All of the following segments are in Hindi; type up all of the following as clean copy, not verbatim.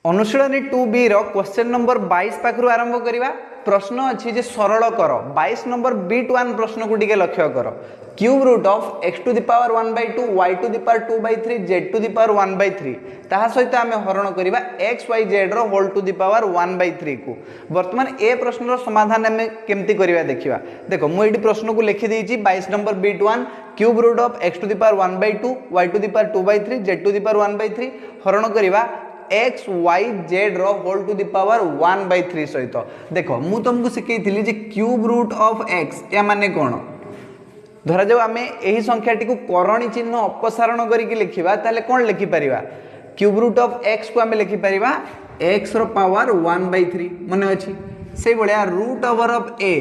अनुशीलनी 2B रो क्वेश्चन नंबर 22 पाखरु आरंभ करिवा। प्रश्न अच्छी जे सरल कर 22 नंबर बीट 1 प्रश्न को टिके लक्ष्य कर। Cube root of x to the power 1/2 y to the power 2/3 z to the power 1/3 ताहा सहित आमे हरण करिवा x y z रो होल टू द पावर 1/3 को। वर्तमान ए प्रश्न रो समाधान आमे केमती करिवा देखिवा। देखो मु एडी प्रश्न को लिखि देइची 22 number bit 1 cube root of x to the power 1/2 y to the power 2/3 z to the power 1/3 हरण करिवा x y z रो होल टू द पावर 1/3 सहित। देखो मु तुमको सिखै थिली जे क्यूब रूट ऑफ x या माने कोन धरा जाऊ आमे एही संख्याटी को करणी चिन्ह अपसारण करिकि लिखिबा ताले कोन लिखि परिबा। क्यूब रूट ऑफ x को आमे लिखि परिबा x रो पावर 1/3 मने अछि। से बळिया रूट ओवर ऑफ a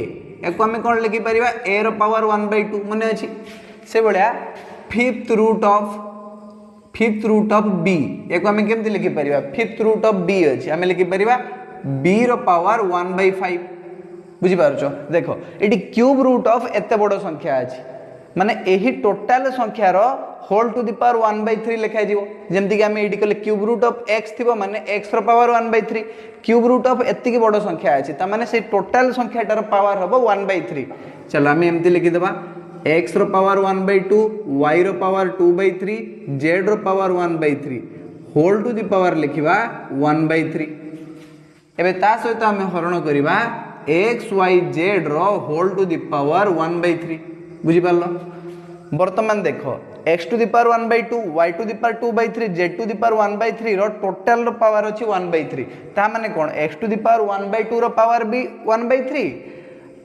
एको आमे कोन लिखि परिबा a रो पावर 1/2 मने अछि। से बळिया फिफ्थ रूट ऑफ b एको आमे केमति लिखि परिबा फिफ्थ रूट ऑफ b अछि आमे लिखि परिबा b रो पावर 1/5 बुझि पारछो। देखो एटी क्यूब रूट ऑफ एते बडो संख्या अछि माने एही टोटल संख्या रो होल टू द पावर 1/3 लिखा जीवो। जेमति कि आमे एटी कले क्यूब रूट ऑफ x थिबो माने x रो पावर 1/3 क्यूब रूट ऑफ एति की बडो संख्या अछि ता माने से टोटल संख्याटार पावर हबो 1/3। चलो आमे एमति लिखि देबा x रो पावर 1/2 y रो पावर 2/3 z रो power 1/3 whole to the power लिखिबा 1/3। एबे ता सहित आमे हरण करिबा x y z रो होल टू द पावर 1/3 बुझि पारलो। वर्तमान देखो x to the power 1/2 y to the power 2/3 z to the power 1/3 रो टोटल रो पावर अछि 1/3 ता माने कोन x टू द पावर 1/2 रो पावर भी 1/3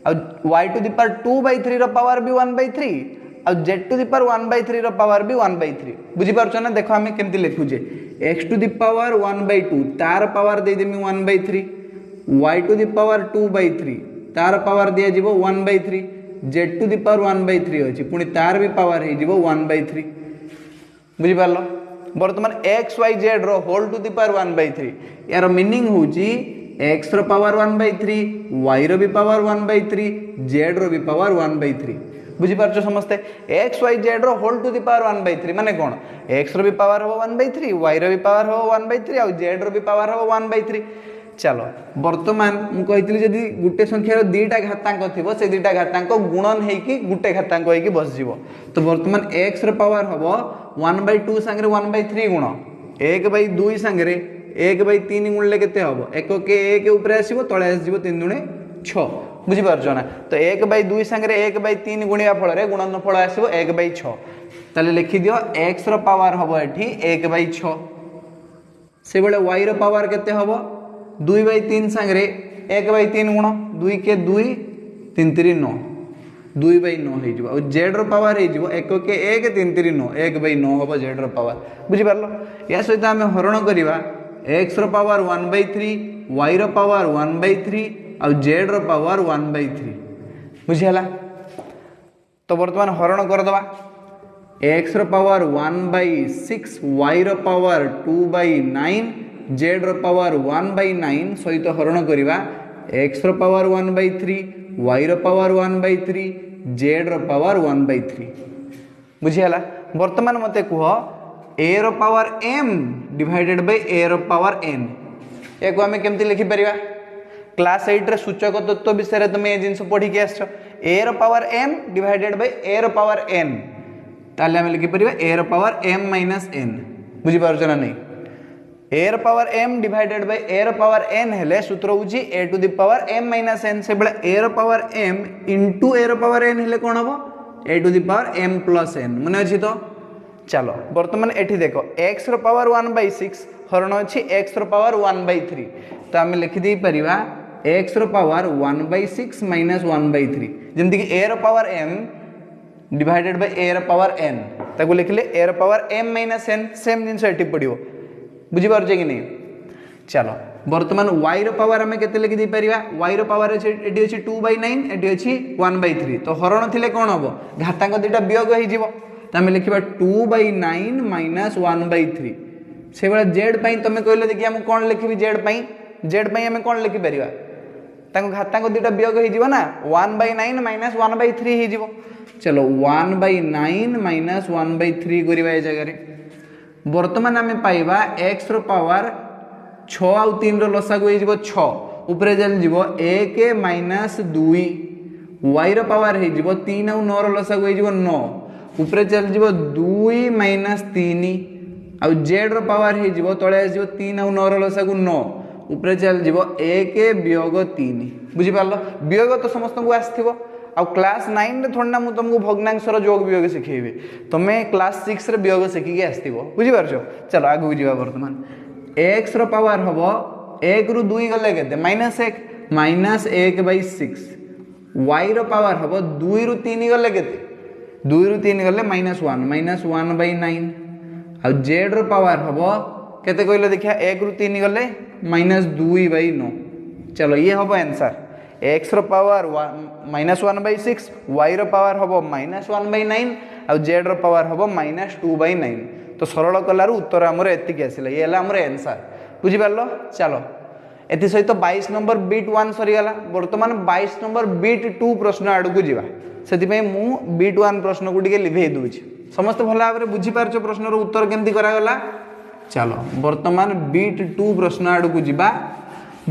y टू द पावर 2/3 रो पावर भी 1/3 और z टू द पावर 1/3 रो पावर भी 1/3 बुझि पारछो ना। देखो हमें केमति लिखु जे x टू द पावर 1/2 तार पावर दे देमी 1/3 y टू द पावर 2/3 तार पावर दिया जीवो 1/3 z टू द पावर 1/3 अछि पुनी तार भी पावर हे जीवो 1/3 बुझि पारलो। वर्तमान x y z रो होल टू द पावर 1/3 यार मीनिंग होची x रो पावर 1/3 y रो भी पावर 1/3 z रो भी पावर 1/3 बुझि पारछो समस्ते। x y z रो होल टू द पावर 1/3 माने कोन x रो भी पावर हो 1/3 y रो भी पावर हो 1/3 और z रो भी पावर हो 1/3। चलो वर्तमान मु कहितली जदी गुटे संख्या रो दीटा घातांक थिबो से दीटा घातांक गुणन हेकी गुटे घातांक हेकी बस जीवो। तो वर्तमान x रो पावर हबो 1/2 संगे 1/3 गुण 1/2 संगे 1/3 गुणले केते हबो एक के 1 ऊपर आसीबो तळे आसीबो 3 दुणे 6 बुझि पारछो ना। तो 1/2 संगे 1/3 गुणिया फल रे गुणन फल आसीबो 1/6 ताले लिखि दियो x रो पावर हबो एठी 1/6 से बेले y रो पावर केते हबो 2/3 संगे 1/3 गुण 2 के 2 3 3 9 2/9 हे जिवो और z रो पावर हे जिवो 1 के 1 3 3 9 1/9 हबो z रो पावर बुझि पारलो। या सहित हमें हरण करिवा x रो पावर 1/3 y रो पावर 1/3 और z रो पावर 1/3 बुझियाला। तो वर्तमान हरण कर दवा x रो पावर 1/6 y रो पावर 2/9 z रो पावर 1/9 सहित हरण करिवा x रो पावर 1/3 y रो पावर 1/3 z रो पावर 1/3 बुझियाला। वर्तमान मते कुह a रो power m divided by a रो पावर n एको हमें केमति लिखि परिबा। क्लास 8 रे सूचक तत्व विषय रे तुमे ए जिंस पढी के आछो a रो power m divided by a रो पावर n ताले हमें लिखि परिबा a रो पावर m माइनस n बुझि पारछो ना नहीं। a रो power m divided by a रो पावर n हेले सूत्र होची a to the power m minus n से बळे a रो पावर m इनटू a रो पावर n हेले कोन हबो a to the power m plus n मने अछि। तो चलो वर्तमान एठी देखो x रो पावर 1/6 हरण अछि x रो पावर 1/3 तो हम लिखि दी परिबा x रो पावर 1/6 माइनस 1/3 जेमति कि a रो power m divided by a रो पावर n ताको लिखले a रो power m minus n same जिंस एठी पडियो बुझि पारछे कि नहीं। चलो वर्तमान y रो पावर हमें केते लिखि दी परिबा y रो पावर एठी अछि 2/9 एठी अछि 1/3 तो हरण थिले कोन हबो घातांक दिटा वियोग हे जिवो तो हमें लिखिबा 2/9 माइनस 1/3 से बेला z पई तमे कहले देखि हम कोन लिखिबी z पई हमें कोन लिखि परिबा ताको घातांक दिटा वियोग हे जिवो ना 1/9 माइनस 1/3 हे जिवो। चलो 1/9 माइनस 1/3 करिबा ए जगह रे वर्तमान आम पाइबा x रो पावर 6 आउ 3 रो लसागु होई जिवो 6 ऊपर चल जिवो 1 माइनस 2 y रो पावर होई जिवो 3 आउ 9 रो लसागु होई जिवो 9 ऊपर चल जिवो 2 माइनस 3 आउ z रो पावर होई जिवो तळे आसी जिवो 3 आउ 9 रो लसागु 9 ऊपर चल जिवो 1 वियोग 3 बुझी पारलो वियोग तो समस्त को आस्थिबो आ क्लास 9 रे थोड़ा मु तुमको भग्नांशर जोग वियोग सिखेबे तुमे क्लास 6 रे वियोग सिखिके आस्थिबो बुझी पारछो चलो आगु जीवा वर्तमान x रो पावर हबो 1 रु 2 गले केते -1 -1/6 y रो पावर हबो 2 रु 3 गले केते 2 रु 3 गले -1 -1/9 आ z रो पावर हबो केते कहलो देखिया 1 रु 3 गले -2/9 चलो ये हबो आंसर x रो पावर -1/6 y रो पावर हबो -1/9 आ z रो पावर हबो -2/9 तो सरल कलार उत्तर हमर एतिक आसिला ये हला हमर आंसर बुझी पारलो चलो एति सहित 22 नंबर बीट 1 सरी गला वर्तमान 22 नंबर बीट 2 प्रश्न आडू को जीवा सेति पई मु बीट 1 प्रश्न को टिके लिभे दूची समस्त भला भाबरे बुझी पारछो प्रश्न रो उत्तर केमती करा गला चलो वर्तमान बीट 2 प्रश्न आडू को जीवा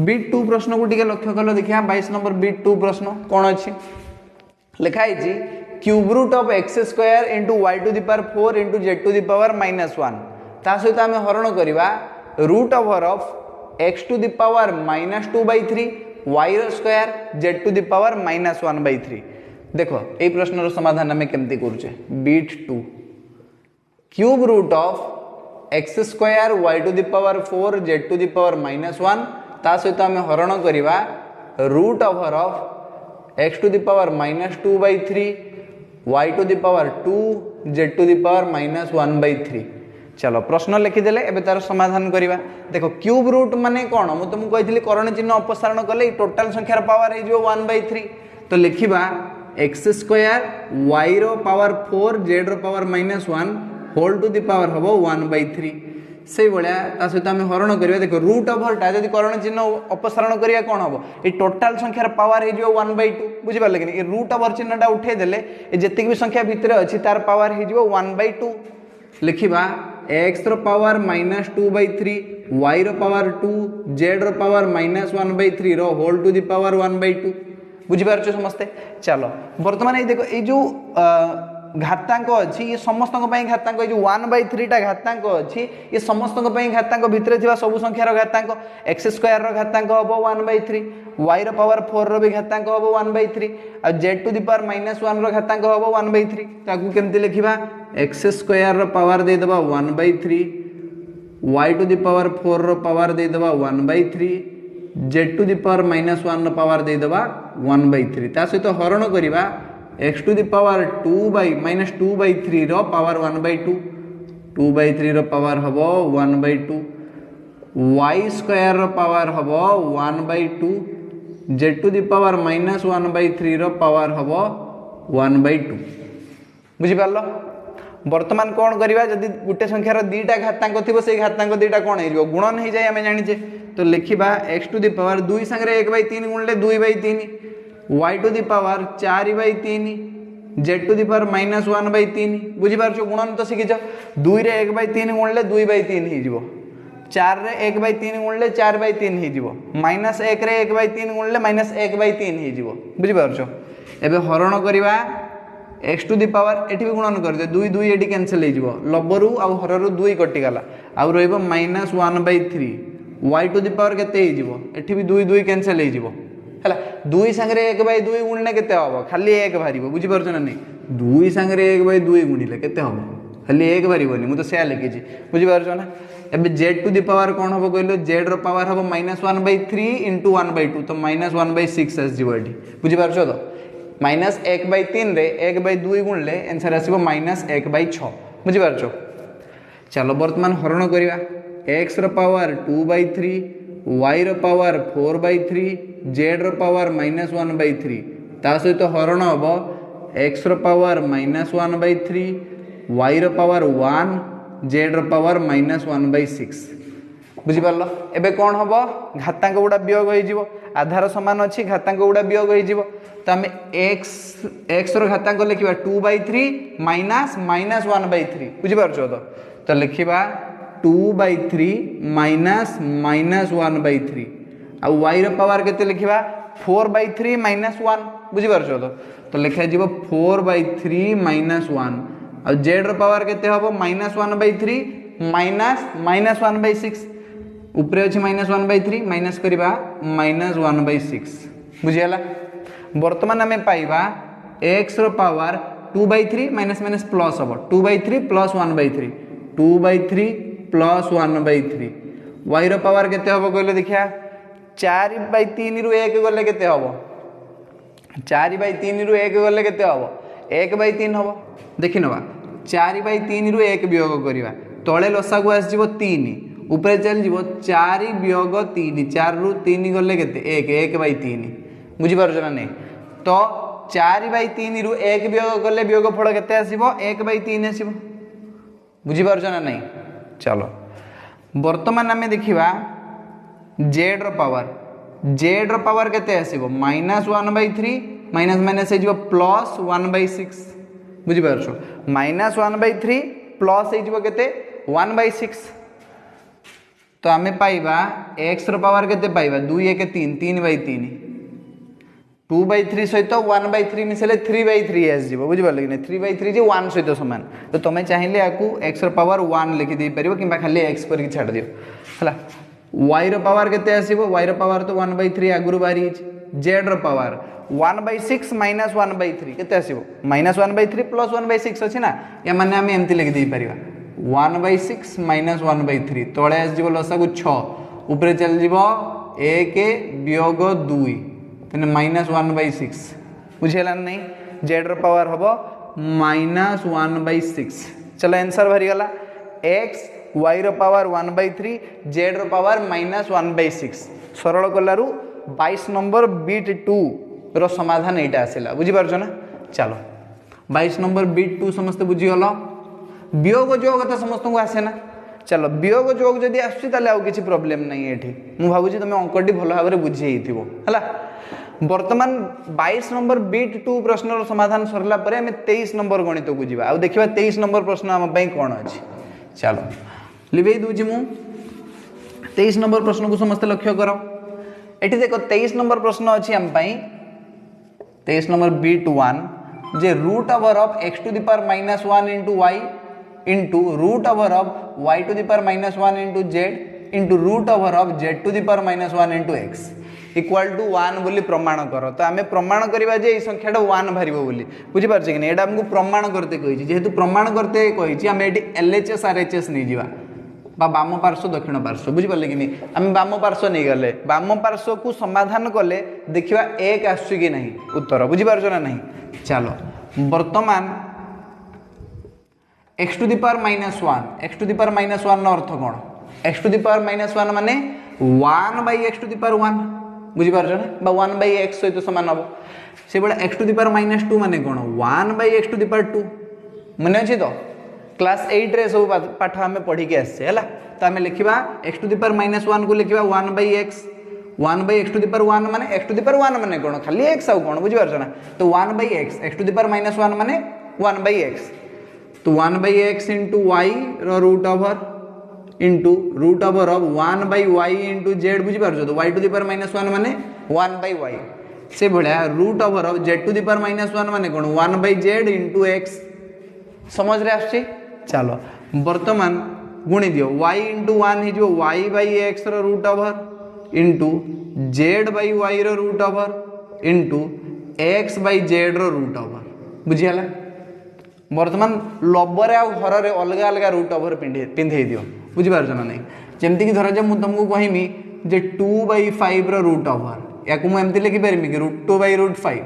बीट 2 प्रश्न को टिके लक्ष्य कलो देखिया 22 नंबर बीट 2 प्रश्न कोन अछि लिखा है cube root of x square into y to the power 4 into z to the power -1 ता सहित आम हरण करवा root over of x to the power -2/3 y square z to the power -1/3 देखो ये प्रश्न समाधान आम केमती करुचे bit 2 cube root of x square y to the power 4 z to the power -1 ता सहित आम हरण करवा root over of x to the power -2/3 y to the power 2 z to the power -1/3 चलो प्रश्न लिखिदेले एबे तार समाधान करिवा देखो क्यूब रूट माने कोन मु तुमको कहितली करण चिन्ह अपसारण कले टोटल संख्यार पावर हे जो 1/3 तो लिखिबा x² y रो पावर 4 z रो power -1 whole to the power हबो 1/3 से भलिया ता सहित हम हरण करिवा देखो रूट ओवर ता जदी करण चिन्ह अपसारण करिया कोन हबो ए टोटल संख्यार पावर हे जो 1/2 बुझि पाले कि ए रूट ओवर चिन्हटा उठे देले ए जतिक भी संख्या भितर अछि तार पावर हे जो 1/2 लिखिबा x रो पावर -2/3 y रो पावर 2 z रो पावर -1/3 रो होल टू द पावर 1/2 बुझि पारछो समस्ते चलो वर्तमान ए देखो ए जो घातांक अच्छी ये समस्त घातांक जो 1/3 टा घातांक अच्छी ये समस्त घातांक भितर थिबा सब संख्यार घातांक एक्स स्क्वायर रो घातांक हबो 1/3 y रो पावर 4 रो भी घातांक हबो 1/3 आ z टू द पावर -1 रो घातांक हबो 1/3 ताकू केमती लिखिबा एक्स स्क्वायर रो पावर दे देबा 1/3 y टू द पावर 4 रो पावर दे देबा 1/3 z टू द पावर -1 रो पावर दे देबा 1/3 ता सहित हरण करिबा x टू द पावर 2/3 रो पावर 1/2 2/3 रो पावर हबो 1/2 y स्क्वायर रो पावर हबो 1/2 z टू द पावर -1/3 रो पावर हबो 1/2 बुझि पारलो वर्तमान कोन करिवा जदी गुटे संख्यार दीटा घातांक थिबो से घातांक दीटा कोन हे गुणन हे जाय हमें जानि छे तो लिखिबा x टू द पावर 2 संगे 1/3 गुणले 2/3 y to the power 4/3 z to the power -1/3 बुझी पारछो गुणन तो सिखिछ 2 रे 1/3 गुणले 2/3 हे जिवो 4 रे 1/3 गुणले 4/3 हे जिवो -1 रे 1/3 गुणले -1/3 हे जिवो बुझी पारछो एबे हरण करिवा x टू द पावर एठी भी गुणन कर दे 2 2 एठी कैंसिल हे जिवो लबरु आ हररु 2 कटि गला आ रहइबो -1/3 y टू द पावर केते हे जिवो एठी भी 2 2 कैंसिल हे जिवो हला 2 संगे 1/2 गुणले केते हबो खाली 1 भारिबो बुझी परछ ना नै 2 संगे 1/2 गुणिले केते हबो खाली 1 भारिबोनी मु तो से लिखिछि बुझी परछ ना एबे z टू द पावर कोन हबो कहलो z रो पावर हबो -1/3 * 1/2 तो -1/6 आस जिवो एठी बुझी परछ तो -1/3 रे 1/2 गुणले आंसर आसीबो -1/6 बुझी परछ चलो वर्तमान हरण करिवा x रो पावर 2/3 y रो पावर 4/3 z रो पावर -1/3 ता सहित हरण हबो x रो पावर -1/3 y रो पावर 1 z रो पावर -1/6 बुझी पारलो एबे कोन हबो घातांक गुडा वियोग होई जिवो आधार समान अछि घातांक गुडा वियोग होई जिवो त हम x रो घातांक लिखिबा 2/3 -1/3 बुझी पारछो तो लिखिबा 2/3 माइनस माइनस 1/3 आ y रो पावर केते लिखिबा 4/3 माइनस 1 बुझी पारछो तो लिखा जीवो 4/3 माइनस 1 आ z रो पावर केते हबो -1/3 माइनस -1/6 ऊपर अछि -1/3 माइनस करिबा -1/6 बुझियला। वर्तमान आमे पाइबा x रो पावर 2/3 माइनस माइनस प्लस हबो 2/3 प्लस 1/3 2/3 प्लस 1/3 y रो पावर केते हबो कहले देखिया 4/3 रु 1 गले केते हबो 4/3 रु 1 गले केते हबो 1/3 हबो देखि नबा 4/3 रु 1 वियोग करिवा तळे लसागु आस जीवो 3 ऊपर चल जीवो 4 वियोग 3 4 रु 3 गले केते 1/3 बुझी पारछ ना नै तो 4/3 रु 1 वियोग गले वियोग फल केते आसीबो 1/3 आसीबो बुझी पारछ ना नै। चलो वर्तमान आमे देखिबा z रो पावर केते आसीबो -1/3 माइनस माइनस हे जीवो प्लस 1/6 बुझी पारछो -1/3 प्लस हे जीवो केते 1/6 तो आमे पाइबा x रो पावर केते पाइबा 2 1 3 3/3 2/3 सहित 1/3 मिसले 3/3 आस जीवो बुझी पारले कि नै 3/3 जे 1 सहित समान तो तमे चाहिले याकू x रो पावर 1 लिखि दे परिबो किबा खाली x करि छाड़ दियो हला y रो पावर केते आसीबो y रो पावर तो 1/3 आगुरु बारी z रो पावर 1/6 माइनस 1/3 केते आसीबो -1/3 प्लस 1/6 अछि ना या माने हम एमति लिखि दे परिबा 1/6 माइनस 1/3 तळे आस जीवो लसागु 6 ऊपर चल जीवो 1 वियोग 2 तने -1/6 बुझेला नहीं z रो पावर हबो -1/6 चलो आंसर भरी गला x y रो पावर 1/3 z रो पावर -1/6 सरल कलारु 22 नंबर बीट 2 रो समाधान एटा आसिला बुझी पारछो ना। चलो 22 नंबर बीट 2 समस्त बुझी गलो वियोग जोग तो समस्त को आसे ना चलो वियोग जोग जदी आछि ताले आ किछि प्रॉब्लम नहीं एठी मु भाबुची तमे अंकटी भलो भाबरे बुझी हेतिबो हला। वर्तमान 22 नंबर बीट 2 प्रश्न रो समाधान सरला परे हमें 23 नंबर गणित को जीवा आ देखिबा 23 नंबर प्रश्न हम पई कोन अछि चलो लिबे दूजी मु 23 नंबर प्रश्न को समस्त लक्ष्य करो एठी देखो 23 नंबर प्रश्न अछि हम पई 23 नंबर बीट 1 जे root over of x to the power -1 into y into root over of y to the power -1 into z into root over of z to the power -1 into x equal to 1 बोली प्रमाण करो तो आमे प्रमाण करिबा जे ई संख्याटा 1 भरिबो बोली बुझि पारछ कि नै एडा हमकु प्रमाण करते कहिछि जेहेतु प्रमाण करते कहिछि आमे एटी LHS RHS नै जिवा बा बाम पार्श्व दक्षिण पार्श्व बुझि पारले कि नै आमे बाम पार्श्व नै गले बाम पार्श्व को समाधान कले देखिबा 1 आसु कि नहीं उत्तर बुझि पारछ ना नहीं। चलो वर्तमान x to the power -1 x to the power -1 नो अर्थ कोन x to the power -1 माने 1 by x to the power 1 बुझी पारछ ना बा 1 by x सहित समान हबो से बडा x to the power -2 माने कोन 1 by x to the power 2 मने अछि तो क्लास 8 रे सब पाठ हमें पढी के आछे हला तो हमें लिखिबा x to the power -1 को लिखिबा 1 by x 1 by x to the power 1 माने x to the power 1 माने कोन खाली x आउ कोन बुझी पारछ ना तो 1 by x to the power -1 माने 1 by x तो 1 by x into y रो root over into root over of 1 by y into z बुझी पारछो तो y to the power -1 माने 1 by y से भलिया root over of z to the power -1 माने कोन 1 by z into x समझ रे आछी। चलो वर्तमान गुणी दियो y into 1 हे जो y by x रो root over into z by y रो root over into x by z रो रूट ओवर बुझियाला वर्तमान लबर आ घर रे अलग अलग रूट ओवर पिंधे दियो बुझी पारछ ना नहीं जेमति कि धरा जे मु तुमको कहिमी जे 2/5 रो रूट ओवर याकु मु एमति लिखि परमी कि √2/5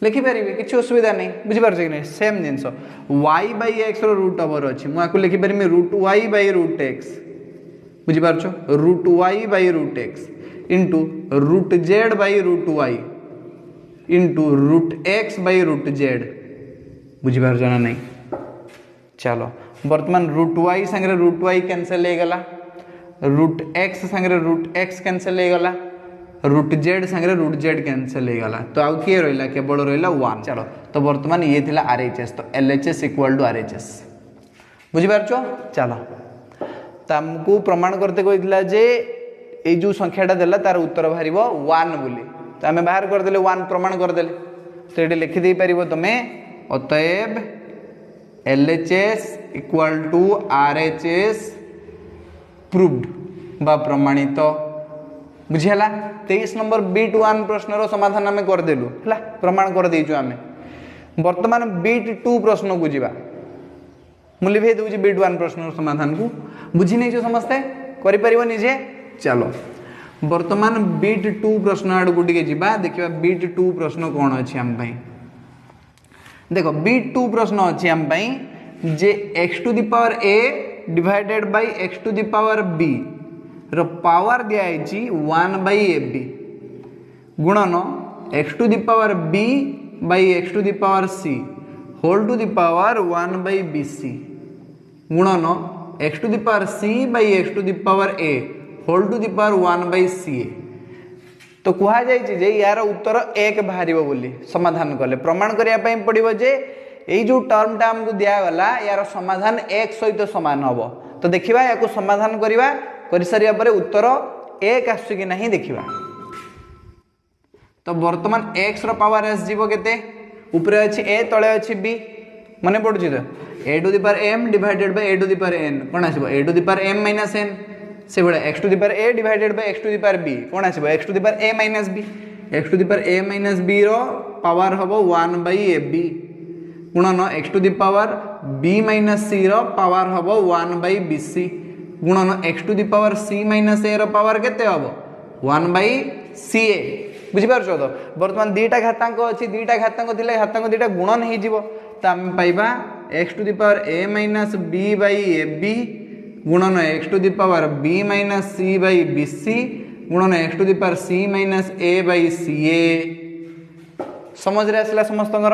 लिखि परबी किछ असुविधा नहीं बुझी पारछ कि नहीं सेम जिंस y/x रो रूट ओवर अछि मु याकु लिखि परमी √y/√x बुझी पारछ √y/√x into √z/√y into √x/√z बुझी पारछ ना नहीं। चलो वर्तमान √y संगे √y कैंसिल हो गला √x संगे √x कैंसिल हो गला √z संगे √z कैंसिल हो गला तो आउ के रहला केवल रहला 1 चलो तो वर्तमान ये थिला RHS तो LHS इक्वल टू RHS बुझी पारछ। चलो तो आमको प्रमाण करते कहला जे ये जो संख्याटा देला तार उत्तर बाहर 1 बोली तो आम बाहर करदे 1 प्रमाण करदे तो ये लिखिदे पार तुम्हें अतएव LHS equal to RHS proved बा प्रमाणित बुझीगला 23 नंबर बीट 1 प्रश्न समाधान आम करदेलु है प्रमाण कर देचु आम वर्तमान बीट 2 प्रश्न को जीवा मु लिभे दूची बीट 1 प्रश्न समाधान को बुझी नहीं समस्ते करिपरिबो निजे चलो वर्तमान बीट 2 प्रश्न आड़ को टिके जीवा देखिबा बीट 2 प्रश्न कौन अछि हम भाई देखो बीट 2 प्रश्न अछि हम भाई जे x to the power a divided by x to the power b रो पावर दिया है 1 by ab गुणन x to the power b by x to the power c whole to the power 1 by bc गुणन x to the power c by x to the power a whole to the power 1 by ca तो कहा जाय जे यार उत्तर 1 बाहर बोली समाधान कले प्रमाण करिया पई पड़िबो जे एई जो टर्म टा हमको दिया गला यार समाधान 1 सहित समान हबो तो देखिबा याको समाधान करिबा करि सारिया परे उत्तर 1 आसु कि नहीं देखिबा तो वर्तमान x रो पावर s जीवो केते ऊपर अछि a तळे अछि b मने पडुछि तो a to the power m divided by a to the power n कोन आसीबो a to the power m minus n से बडा x to the power a divided by x to the power b कोन आसीबो x to the power a minus b x to the power a minus b रो पावर हबो 1 by ab गुणन x to the power b minus c रो पावर हबो 1 by bc गुणन x to the power c minus a रो पावर केते हबो 1 by ca बुझि पारछो तो वर्तमान दीटा घातांक अछि दीटा घातांक थिले घातांक दीटा गुणन हे जिवो त हम पाइबा x to the power a minus b by ab गुणन x to the power b minus c by bc गुणन x to the power c minus a by ca समझ रे असला समस्तंगर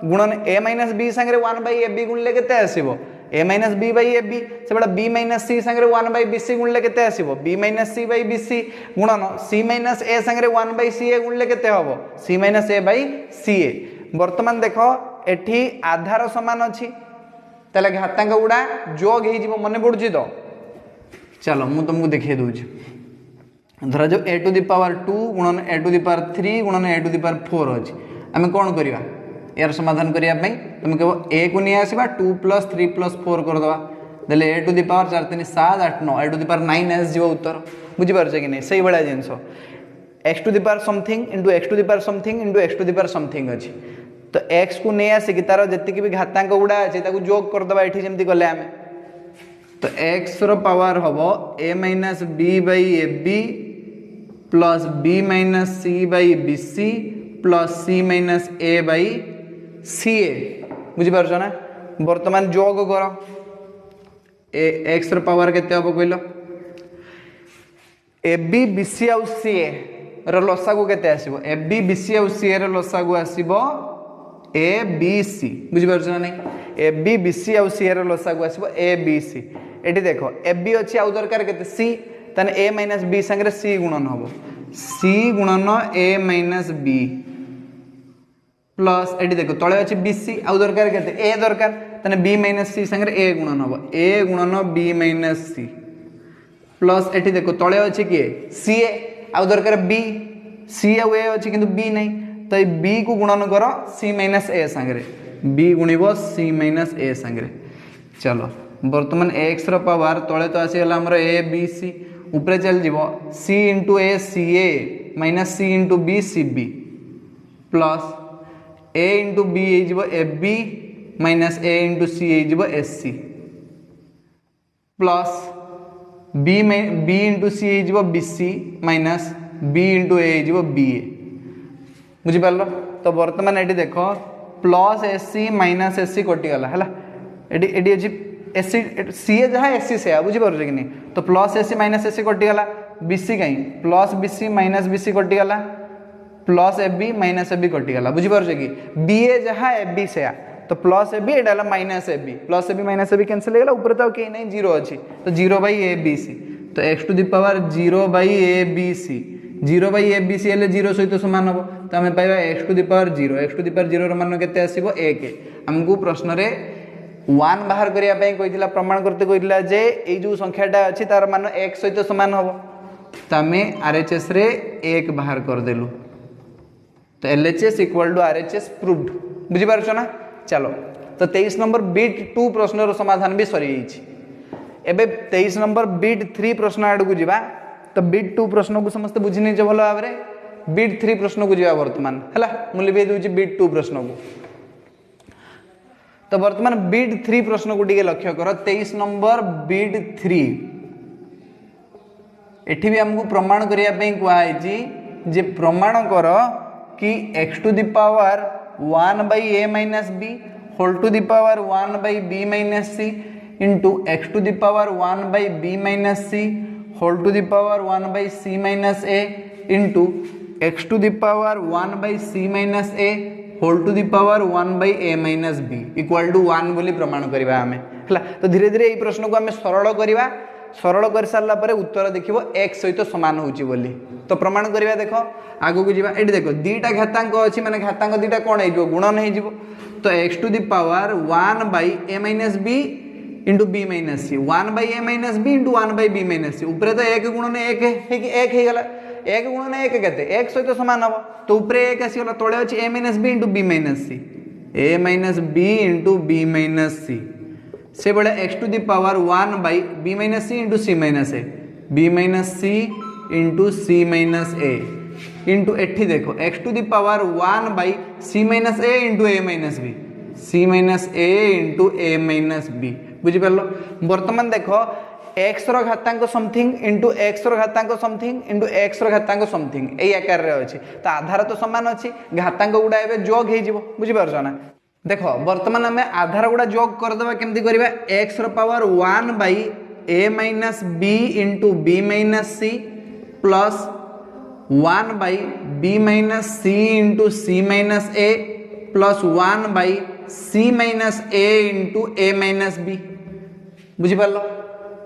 गुणन a माइनस b संगे 1 by ab गुणले केते आसीबो a minus b by ab से बडा b माइनस c संगे 1 by bc गुणले केते आसीबो b minus c by bc गुणन c माइनस a संगे 1 by ca गुणले केते हबो c minus a by ca वर्तमान देखो एठी आधार समान अछि तले घातांक गुडा जोग हे जीवो मने पडुछि तो चलो मु तुमको देखिए दूची धरा जो a टू द पावर 2 गुणन a टू द पावर 3 गुणन a टू द पावर 4 अछि आमे कोन करिवा यार समाधान करिया पई तुम कहबो a को नि आसीबा 2 + 3 + 4 कर दवा देले a to the power 4 3 7 8 9 a to the power 9 एस जीवो उत्तर बुझि पारछ कि नै सही बडा जिंसो x to the power something into x to the power something into x to the power something अछि तो x को नै आसी कि तारो जति कि भी घातांक गुडा अछि ताकू जोग कर दवा एठी जेमति गले आमे तो x रो पावर हबो a minus b by ab plus b minus c by bc plus c minus a by ca बुझि पारछो ना वर्तमान जोग करो x रो पावर केते हबो कइलो ab bc और ca रो लसागु केते आसीबो ab bc और ca रो लसागु आसीबो a b c बुझि पारछो ना नै ab bc और ca रो लसागु आसीबो a b c एटी देखो ए बी अच्छी आउ दरकार केते सी तने ए माइनस बी संगे सी गुणन हबो सी गुणन ए माइनस बी प्लस एटी देखो तळे अछि बी सी आउ दरकार केते ए दरकार तने बी माइनस सी संगे ए गुणन हबो ए गुणन बी माइनस सी प्लस एटी देखो तळे अछि के सी ए आउ दरकार बी सी आउ ए अछि किंतु बी नै तो ए बी को गुणन करो सी माइनस ए संगे बी गुणिबो सी माइनस ए संगे चलो वर्तमान x रो पावर तळे तो आसी गला हमर a b c ऊपर चल जीवो c * a c a minus c * b c b plus a * b ए जीवो a b minus a * c ए जीवो s c plus b * c ए जीवो b c minus b * a ए जीवो b a बुझि पारलो तो वर्तमान एटी देखो plus s c minus s c कटि गला हला एटी एटी अछि एससी सी ए जहाँ एससी से बुझी पार कि नहीं तो प्लस एससी माइनस एससी कटि गला बीसी कहीं प्लस बीसी माइनस बीसी कटि गला plus a b minus a b कटि गला बुझी पार कि बी ए जहाँ ए बी से तो प्लस ए बी एटा minus a b plus a b minus a b cancel हो गला ऊपर तो कहीं नहीं जीरो अच्छी तो 0 by ए बी सी तो x to the power 0 by a b c 0 by a b c हेले 0 सहित समान हम तो आम पाइबा x to the power 0 x to the power 0 रो मान केते आसीबो 1 हमको प्रश्न रे वन बाहर करने कही प्रमाण करते कही जे ये जो संख्याटा अच्छी तार मान 1 सहित सामान हम तो आम RHS रे 1 बाहर करदेलु तो LHS equal to RHS proved बुझीपार ना। चलो तो 23 नंबर बीट 2 प्रश्न समाधान भी सरी एबे 23 नंबर बीट 3 प्रश्न आड़ को जीवा तो बीट 2 प्रश्न को समस्त बुझी नहीं भल भाव में बीट 3 प्रश्न को जीवा वर्तमान है मुझे लिखे दूसरी बीट 2 प्रश्न को। तो वर्तमान बीट 3 प्रश्न को टिके लक्ष्य कर 23 नंबर बीट 3 एठी भी हमको प्रमाण करने कहुई जे प्रमाण कर कि x to the power 1 by a minus B whole to the power 1 by b minus c into x to the power 1 by b minus c whole to the power 1 by c minus a into x to the power 1 by c minus a whole to the power 1 by a minus b equal to 1 बोली प्रमाण करवा आमे हला। तो धीरे धीरे ये प्रश्न को आम सरल करवा सरल कर सारा पर उत्तर देखिबो x सहित सामान होची बोली। तो प्रमाण करवा देख आगो को जीवा एठी देखो दीटा घातांक अछि माने घातांक दीटा कोन हे जो गुणन हे जीवो तो x to the power 1 by a minus b into b minus c 1 by a minus b into 1 by b minus c ऊपर तो 1 गुणन 1 हे कि 1 हे गला 1 गुणन 1 केते x सहित सामान हबो तो ऊपर 1 आसी गला तळे अछि a minus b into b minus c a minus b into b minus c से बड़े x to the power 1 by b minus c into c minus a b minus c into c minus a into एठी देखो x to the power 1 by c minus a into a minus b c minus a into a minus b बुझी पारलो। वर्तमान देखो x रो घातांक समथिंग इंटू x रो घातांक समथिंग इंटू x रो घातांक समथिंग एई आकार रे अछि तो आधार तो समान अछि घातांक गुडा एबे जोग हे जिवो बुझी पारछो ना। देखो वर्तमान आम आधार गुड़ा जोग करदे केमती करवा x रो power 1 by a minus b into b minus c plus 1 by b minus c into c minus a plus 1 by c minus a into a minus b बुझी पारलो।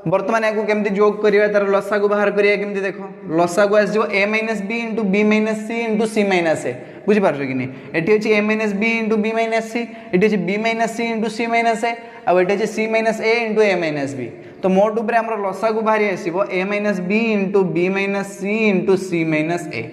वर्तमान या केमती जोग करिया तार लसा को बाहर करिया केमती देखो लसा को आस a minus b into b minus c into c minus a बुझी पारछो कि नहीं एटी अछि a minus b into b minus c एटी अछि b minus c into c minus a आ एटी अछि c minus a into a minus b तो मोट ऊपर हमर लसा को बाहरी आसीबो a minus b into b minus c into c minus a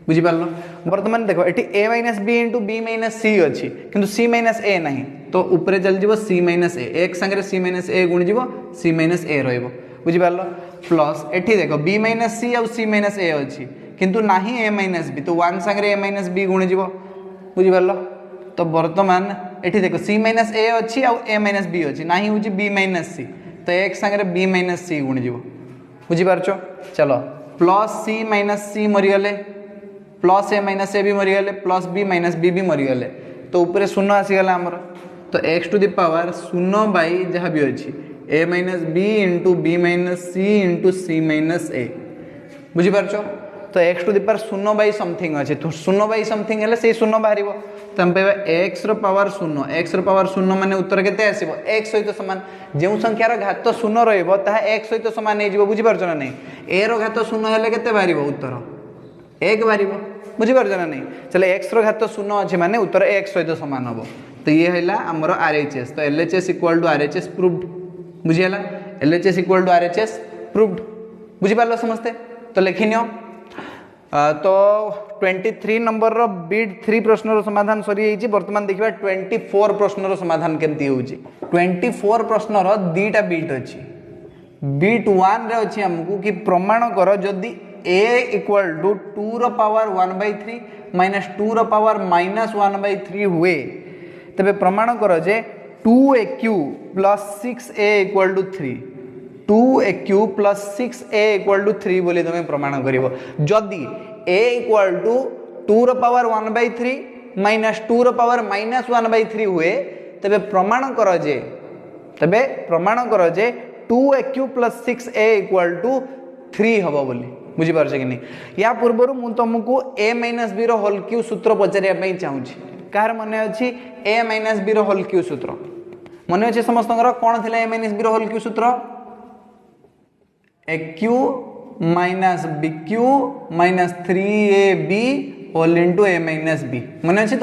बुझी पारलो। वर्तमान देखो eighty a minus b into b minus c अछि किंतु c माइनस a नहीं तो ऊपर चल जीवो c माइनस a एक संगे c माइनस a गुण जीवो c माइनस a रहइबो बुझी पारलो प्लस एठी देखो b माइनस c आ c माइनस a अछि किंतु नाही a माइनस b तो 1 संगे a माइनस b गुण जीवो बुझी पारलो। तो वर्तमान एठी देखो c माइनस a अछि आ a माइनस b अछि नाही होछि b माइनस c तो एक संगे b माइनस c गुण जीवो बुझी पारछो। चलो प्लस c माइनस c मरि गले प्लस a माइनस a भी मरि गले प्लस b माइनस b भी मरि गले तो ऊपर शून्य आसी गला हमर तो x टू द पावर शून्य बाई जहाँ भी अच्छी a minus b into b minus c into c minus a बुझी पारछो। तो x टू द पावर शून्य बाई समथिंग अच्छे तो शून्य बाई समथिंग हेले से शून्य बाहर तो हम पाइबा x रो पावर शून्य x रो पावर शून्य माने उत्तर केते आसीबो x सहित समान जेउ संख्यार घात शून्य रहइबो ताहा x सहित समान हे जिवो बुझी पारछो ना नहीं a रो घात शून्य हेले केते बाहरिबो उत्तर 1 बाहरिबो बुझी पारछो ना नहीं। चले x रो घात शून्य अछि माने उत्तर x सहित समान हबो तो ये हैला हमरो RHS तो LHS equal to RHS proved बुझी हैला LHS equal to RHS proved बुझी पारलो समझते तो लिखिनियो। तो 23 नंबर रो बीट 3 प्रश्न रो समाधान सरी जाइछि वर्तमान देखिबा 24 प्रश्न रो समाधान केमती होउछि 24 प्रश्न रो दीटा बीट अछि बीट 1 रे अछि हमकु कि प्रमाण करो जदी a इक्वल टू 2 रो पावर 1/3 माइनस 2 रो पावर माइनस 1/3 हुए तबे प्रमाण करो जे 2aq plus 6a equal to 3 2aq plus 6a equal to 3 बोली तुम प्रमाण करिवो जदी a इक्वल टू 2 रो पावर 1/3 माइनस 2 रो पावर माइनस 1/3 हुए तबे प्रमाण करो जे 2aq plus 6a equal to 3 हबो बोली बुझी पारछ कि नहीं। या पूर्व मु तुमको a माइनस b रो होल क्यू सूत्र पचारिया पई चाहूची कार मने अछि a माइनस b रो होल क्यू सूत्र मने अछि समस्तंकर कोन थिला a माइनस b रो होल क्यू सूत्र aq minus bq minus 3ab whole into a minus b मने अछि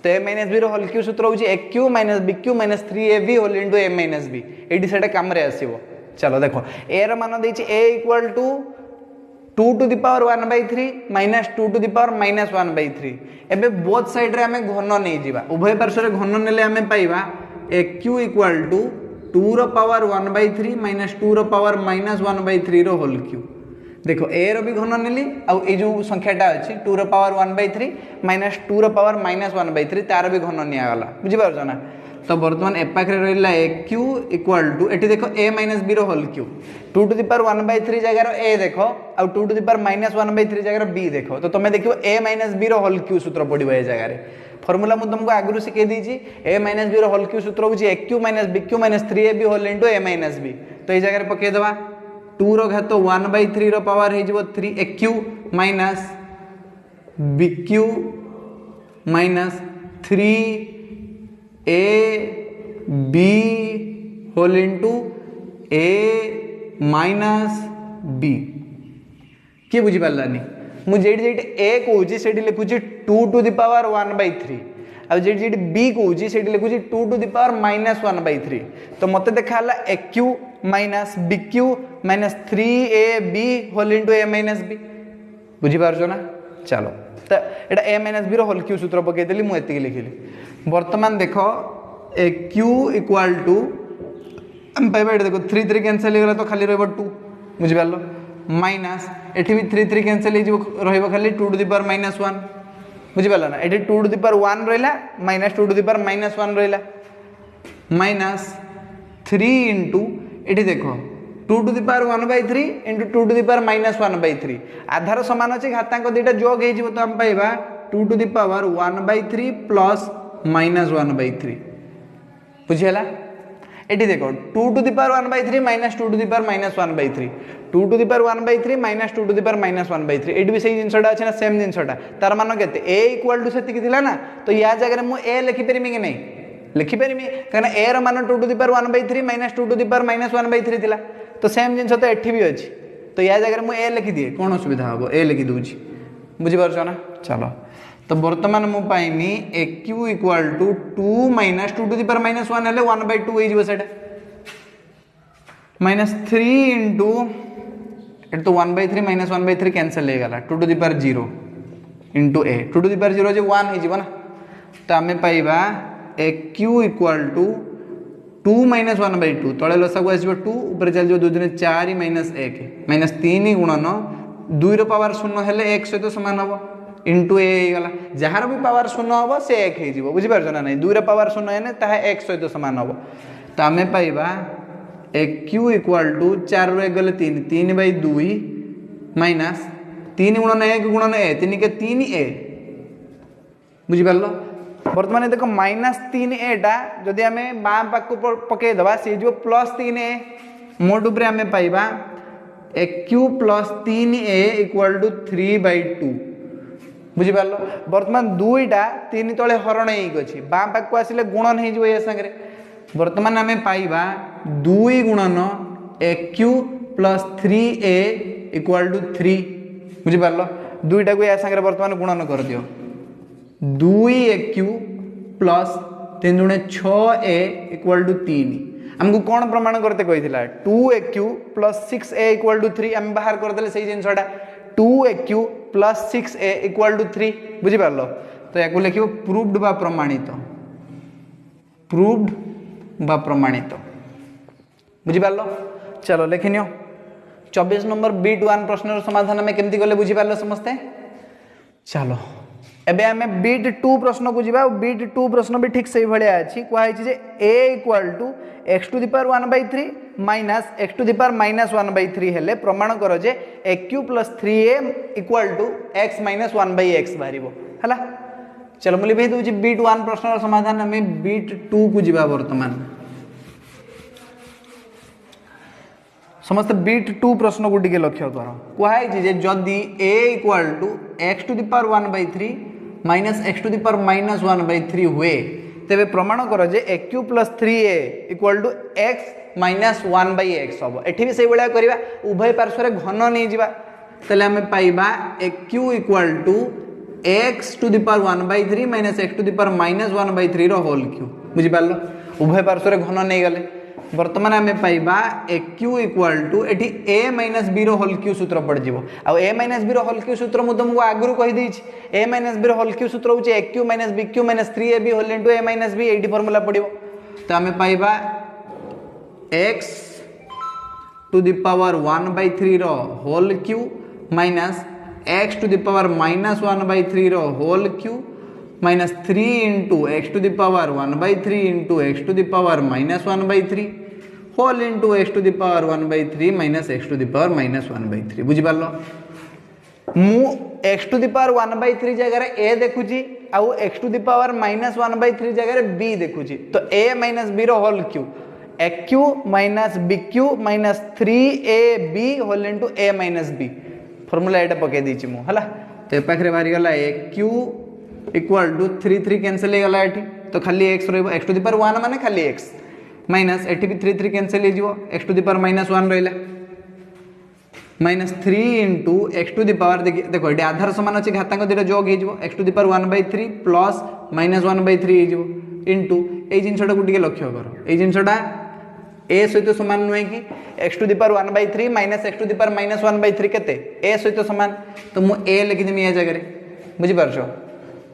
तो ए माइनस बी होल क्यू सूत्र होची A cube minus B cube minus 3ab whole into A minus B एटी सेटा काम रे आसीबो। चलो देखो ए रो मान देछि a equal to 2 to the power 1/3 minus 2 to the power minus 1/3 एबे बोथ साइड रे हमें घन नै जिबा उभय पार्श्व रे घन नेले हमें पाइबा a q इक्वल टू 2 रो पावर 1/3 माइनस 2 रो पावर माइनस 1/3 रो होल क्यू। देखो ए रो भी घन नेली आ ए जो संख्याटा अछि 2 रो पावर 1/3 माइनस 2 रो पावर माइनस 1/3 तार भी घन निया गला बुझि पारछ ना। तो वर्तमान ए पाखरे रहिला a q इक्वल टू एटी देखो a माइनस b रो whole cube 2 to the power 1/3 जगह रो a देखो आ 2 टू द पावर माइनस 1/3 जगह रो b देखो तो तमे देखिबो a माइनस b रो होल क्यू सूत्र पडिबो ए जगह रे। फॉर्मूला मु तुमको आगुरु सिखे दीची a माइनस b रो होल क्यू सूत्र होची a q minus b q minus 3ab whole into a minus b। तो ए जगह रे पके दवा 2 रो घात 1/3 रो पावर हे जिवो 3aq minus bq minus 3a b whole into a minus b के बुझी पारलानी मु जेडी जेडी a कहूची सेडी लिखुची 2 टू द पावर 1/3 आ जेडी जेडी b कहूची सेडी लिखुची 2 टू द पावर माइनस 1/3 तो मते देखाला aq minus bq minus 3ab whole into a minus b बुझी पारछो ना। चलो तो एटा a माइनस b रो होल क्यू सूत्र पके देली मु एतिके लिखिली। वर्तमान देखो a q इक्वल टू हम पाइबा देखो 3 3 कैंसिल हो गला तो खाली रहबो 2 बुझि पारलो माइनस एठी भी 3 3 कैंसिल हो रहबो खाली 2 टू द पावर माइनस 1 बुझि पारला ना। एठी 2 टू द पावर 1 रहला minus 2 to the power minus 1 रहला माइनस 3 इनटू एठी देखो 2 to the power 1/3 into 2 to the power minus 1/3 आधार समान अछि घातांक दुटा जोग हे जिवो तो हम पाइबा 2 to the power 1/3 plus minus 1/3 बुझियला। एठी देखो 2 to the power 1/3 minus 2 to the power minus 1/3 2 to the power 1/3 minus 2 to the power minus 1/3 एठी भी सही जिंसटा अछि ना सेम जिंसटा तार मान केते a इक्वल टू सेति थिला ना तो या जगह रे मु a लिखि परिमी कि नै लिखि परिमी कारण a रो मान 2 to the power 1/3 minus 2 to the power minus 1/3 थिला तो सेम जिंस तो एठी भी अछि तो या जगह रे मु a लिखि दिए कोन असुविधा हबो a लिखि दोछि बुझि पारछो ना। चलो तो वर्तमान मु पाइमी a q equal to 2 minus 2 to the power minus 1 हेले 1/2 हे जिवो सेटा माइनस 3 इनटू एट तो 1/3 माइनस 1/3 कैंसिल हो गला 2 to the power 0 into a 2 to the power 0 जे 1 हे जिवो ना तो हमें पाइबा a q equal to 2 minus 1/2 तळे लसागु आसीबो 2 ऊपर चल जो 2 दिन 4 माइनस 1 माइनस 3 गुणन 2 रो पावर 0 हेले 1 सहित समान हबो इनटू a हे गला जहार भी पावर 0 हबो से 1 हे जिवो बुझि पारछो ना नै 2 रो पावर 0 हेने ताहा 1 सहित समान हबो तो हमें पाइबा a q इक्वल टू 4 रो 1 गले 3 3/2 माइनस 3 गुणन 1 गुणन a 3 के 3a बुझि पारलो। वर्तमान देखो माइनस 3a टा जदि हमें बाँ पाक को पके दबा से जो प्लस 3a मोड ऊपर हमें पाइबा a q plus 3a equal to 3/2 बुझि पारलो। वर्तमान 2 टा 3 तळे हरण हेइ गछि बाँ पाक को आसिले गुणन हे जो ए संगे वर्तमान हमें पाइबा 2 गुणन a q plus 3a equal to 3 बुझि पारलो 2 टा को या संगे वर्तमान गुणन कर दियो 2aq plus 3 दुणे 6a equal to 3 हमको कौन प्रमाण करते कहिथिला 2aq plus 6a equal to 3 हम बाहर कर देले सही जिंसटा 2aq plus 6a equal to 3 बुझि पारलो तो याको लिखिबो प्रूव्ड बा प्रमाणित बुझि पारलो। चलो लिखिनियो 24 नंबर बीट 1 प्रश्न समाधान में केमती गले बुझि पारलो समस्ते। चलो एबे हमें बीट 2 प्रश्न को जीवा बीट 2 प्रश्न भी ठीक सही भलिया अछि कोहा छि जे a equal to x to the power 1/3 minus x to the power minus 1/3 हेले प्रमाण करो जे aq plus 3a equal to x minus 1/x बारिबो हला। चलो मुली भेद होछि बीट 1 प्रश्न समाधान हमें बीट 2 को जीवा वर्तमान समस्त बीट 2 प्रश्न को टिके लक्ष्य करो कोहा छि जे जदी a equal to x to the power 1/3 minus x to the power minus 1/3 हुए तेबे प्रमाण करो जे aq plus 3a equal to x minus 1/x हम एठी भी सही बळिया करिबा उभय पार्श्व रे घन नै जिबा तले हमें पाइबा aq equal to x to the power 1/3 minus x to the power -1/3 whole cube बुझी पारल उभय पार्श्व रे घन नहीं गले वर्तमान आम पाइबा ए क्यू इक्वाल टू एटी a minus B whole cube सूत्र पड़ जाव आ a minus B whole cube सूत्र मुझे तुमको आगुरी कहीदे a minus B whole cube सूत्र हूँ a cube minus B cube minus 3ab whole into a minus b ये फर्मूला पड़ो तो आम पाइबा x to the power 1/3 whole cube minus x to the power -1/3 whole cube minus 3 into x to the power 1/3 into x to the power -1/3 whole into x to the power 1/3 minus x to the power -1/3 बुझिपार मु एक्स टू द पावर 1/3 जगह ए देखुची आउ एक्स टू द पावर -1/3 जगह बी देखुची तो ए minus B whole cube a cube minus B cube minus 3ab whole into a minus b formula ये पकई देती मुझे तो पाखे बाहरी गला a cube equal to 3 cancel हो गला तो खाली x x to the power 1 माने खाली एक्स माइनस एटी भी 3 कैंसल हो एक्स टू द पावर -1 रहा minus 3 into x to the power देखो ये आधार सामान अच्छे घातांक दुटा जोग हो x to the power 1/3 plus -1/3 हो इंटू ये जिनटा को लक्ष्य कर ये जिनटा ए सहित सामान नुहे कि x to the power 1/3 minus x to the power -1/3 केते ए सहित सामान तो मुझे ए लिखिदेमी ए जगह बुझीपार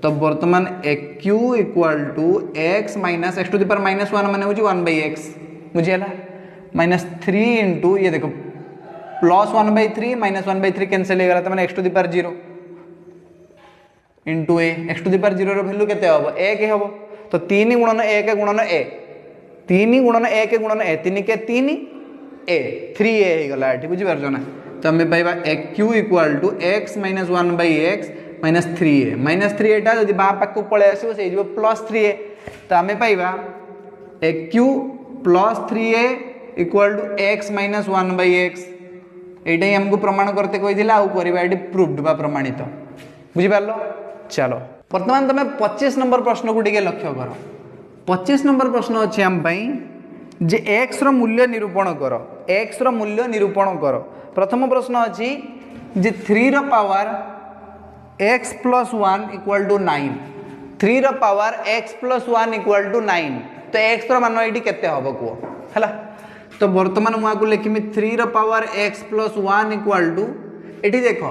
तो बर्तमान a cube equal to x minus x to the power -1 माने होची 1/x बुझीला माइनस 3 इंटू ये देखो प्लस 1/3 -1/3 कैंसिल हो गला तो माने x to the power 0 into a x to the power 0 रो वैल्यू केते हबो 1 हबो तो 3 गुणन 1 गुणन ए 3 गुणन 1 गुणन ए 3 के 3 ए 3a हो गला एठी बुझी पारछो ना तो हमें पाइबा a cube equal to x minus 1/x minus 3a minus 3a जब बाँ पाक पलि आसो से प्लस 3a तो आम पाइबा a cube plus 3a equal to x minus 1/x यही आमको प्रमाण करते कही ये प्रूफ्ड बा प्रमाणित बुझीपार चलो बर्तमान तुम 25 नंबर प्रश्न को लक्ष्य कर 25 नंबर प्रश्न अच्छे आम जे x रो मूल्य निरूपण कर x रो मूल्य निरूपण कर प्रथम प्रश्न अच्छी जे 3 रो power x plus 1 equal to 9 3 रो power x plus 1 equal to 9 तो x रो मान ये केते हबो कह हला तो वर्तमान मुझे को लिखिमी 3 रो power x plus 1 equal to ये देख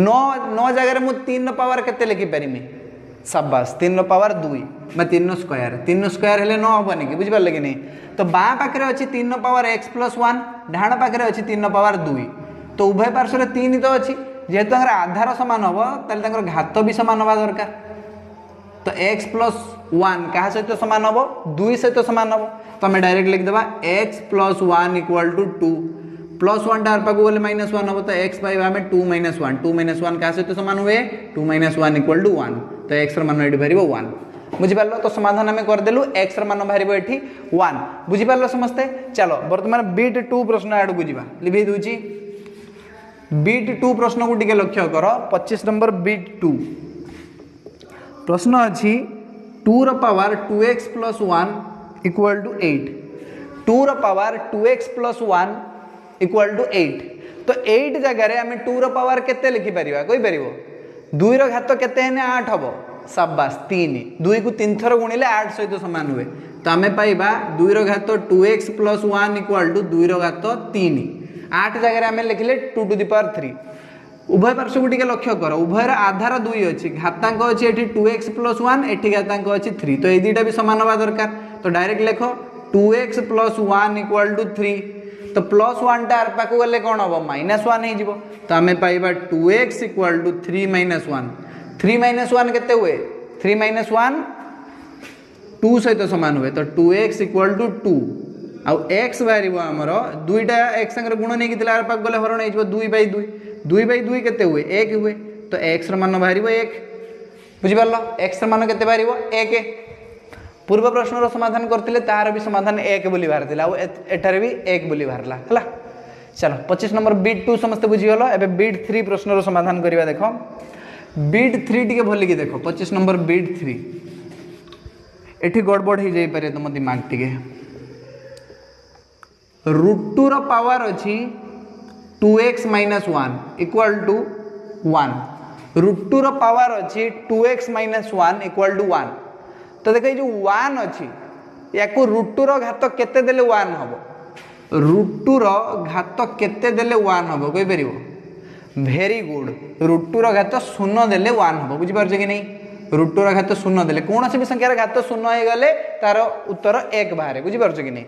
9 जगह मु 3 रो पावर केते लिखि परिमी शाबाश 3 रो पावर 2 मैं 3 स्क्वायर हेले 9 हबनी कि बुझी पारले कि नहीं तो बाँ पाखे अच्छी 3 रो पावर x प्लस 1 डाण पाखे अच्छी 3 रो पावर 2 तो उभय पार्श्व 3 तो अच्छी जेहेतु आधार सामान हम ताल घात भी सामान हवा दरकार तो x प्लस 1 क्या सहित सामान हम 2 सहित सामान हम तो आम डायरेक्ट लिखिदेवा x plus 1 equal to 2 plus 1 टार पाक गले -1 हम तो x पाइबा आम 2 - 1 क्या सहित सामान हुए 2 - 1 इक्वल टू 1 तो x मान ये बाहर 1 बुझीपार तो समाधान आम करदेलु x मान बाहर ये 1 बुझीपार समस्ते चलो बर्तमान बीट 2 प्रश्न आड़ को जा लिखी दूची बीट 2 प्रश्न को लक्ष्य कर 25 नंबर बीट 2 प्रश्न अच्छी 2 रो power 2x plus 1 equal to 8 2 रो power 2x plus 1 equal to 8 तो 8 जगह आम 2 रो पावर केते लिखि परिबा कोई परिबो 2 रो घात केते हेने 8 हबो शाबाश 3 2 को 3 थर गुणिले 8 सहित सामान हुए तो आम पाइबा 2 रो घात 2x प्लस 1 इक्वल टू 2 रो घात 3 8 जगह आम लिखिले 2 टू द पावर 3 उभय पार्श्व को लक्ष्य कर उभयर आधार 2 अच्छी घातांक अच्छी ये 2x प्लस 1 एटी घातांक अच्छी 3 तो ये दुटा भी सामान हवा दरकार तो डायरेक्ट लिख 2x प्लस 1 इक्वल टू 3 तो प्लस 1 टार पाक गले कौन हम -1 हो तो आम पाइबा 2x इक्वल टू 3 - 1 3 - 1 केते हुए 3 - 1 2 सहित सामान हुए तो 2x इक्वल टू 2 आउ x बाहर आमर दुईटा x संगे गुण नहीं पाक गले हरण हो 2/2 2/2 केते हुए 1 हुए तो x मान बाहर 1 बुझीपार x मान केते बाहर 1 पूर्व प्रश्न समाधान करते तार भी समाधान 1 बोली बाहर आउ एठार भी 1 बोली बाहरला है चलो 25 नंबर बीट 2 समस्त बुझीगल एवं बीट 3 प्रश्न समाधान करवा देख बीट 3 टी भलिकी देख 25 नंबर बीट 3 एठी गड़बड़ हो जाए तुम दिमाग टी √2 रो पावर अच्छी 2x - 1 इक्वल टू 1 √2 रो पावर अछि 2x - 1 = 1 तो देखो ये जो 1 अछि याको √2 रो घात केते देले 1 हबो √2 रो घात केते देले 1 हबो कोइ परिबो वेरी गुड √2 रो घात 0 देले 1 हबो बुझि पारछ कि नहीं √2 रो घात 0 देले कोन से भी संख्या रो घात 0 हे गले तार उत्तर 1 बाहर बुझि पारछ कि नहीं।